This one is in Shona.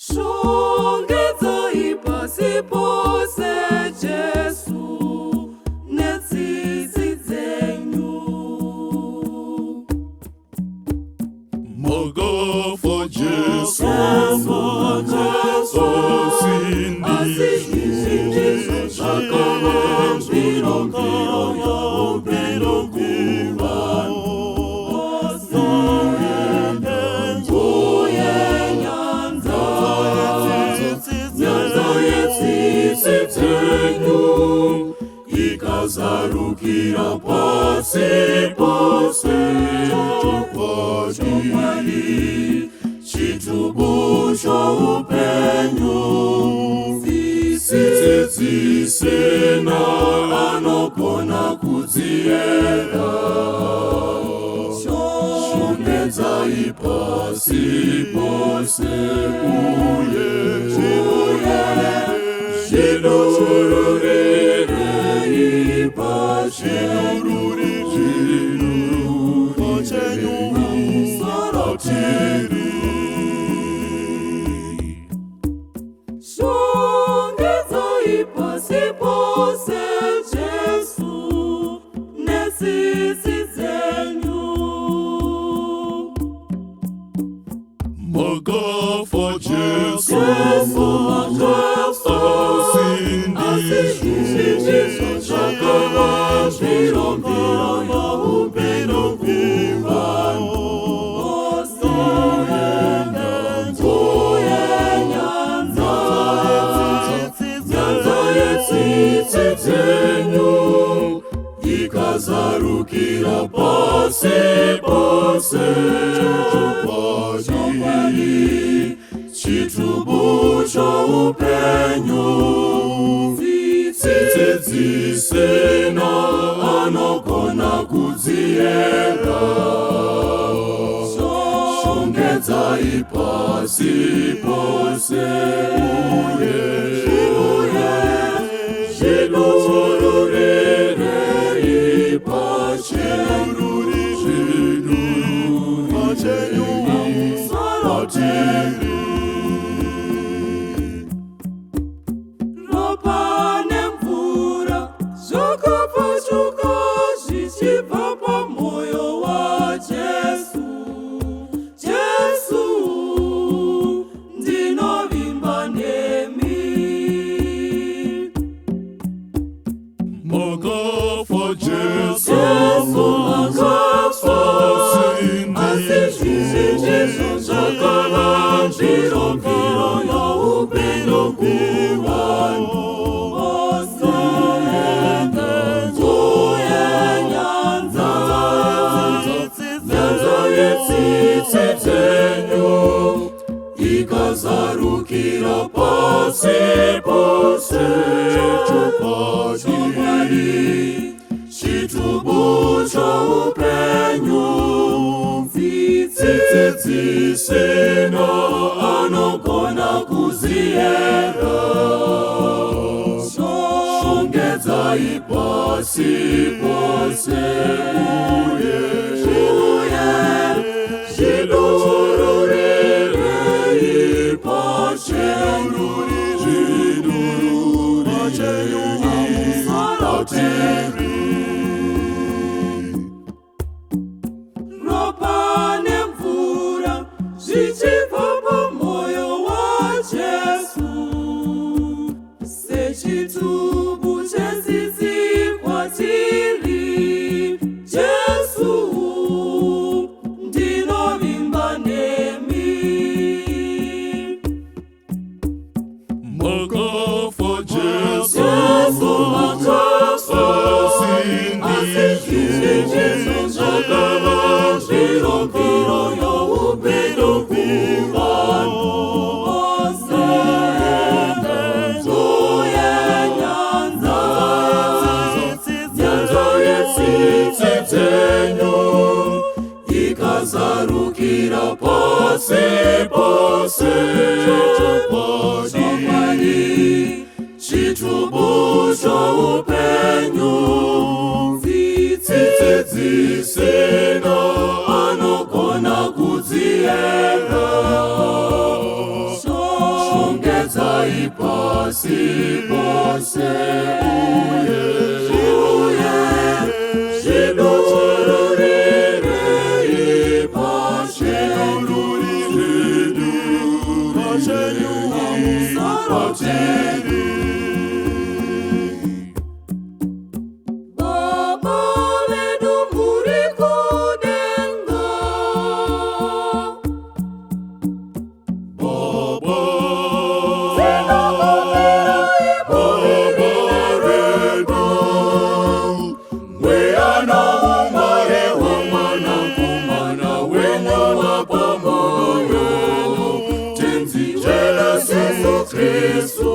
Shongedza ipasi pose Jesu netsitsi dzenyu. Magafa Jesu, asindi shakala mbiro ya upendo kuwa ikazarukira pasi pose chokwadi chitubu choupenyu sisena anokona kudziera shongedza ipasi pose uye zvinururire Shongedza ipasi pose Jesu netsitsi dzenyu. Magafa Jesu, asindi shakala mbiro ya upendo kuwa dzenyu ikazarukira pasi pose chokwadi chitubu choupenyu sisena anokona kudziera shongedza ipasi pose uye zvinururire Ropa nemvura zvakapfachukira zvichibva pamoyo waJesu. Jesu, ndinovimba nemi. Magafa Jesu, asindi shakala mbiro ya upendo kuwa dzenyu ikazarukira pasi pose chokwadi chitubu choupenyu sisena anokona kudziera shongedza ipasi pose uye zvinururire Ropa nemvura zvichibva pamoyo waJesu. Sechitubu chetsitsi kwatiri Jesu, ndinovimba nemi. Magafa Jesu, asindi shakala mbiro ya upendo kuwa dzenyu ikazarukira pasi pose chokwadi chitubu choupenyu sisena anokona kudziera pasi pose uye zvidururire ipachenyu Baba vedu muri kudenga, Baba weana umare wamana kumana wenyu wapamoyo tenzi Yesu Kristu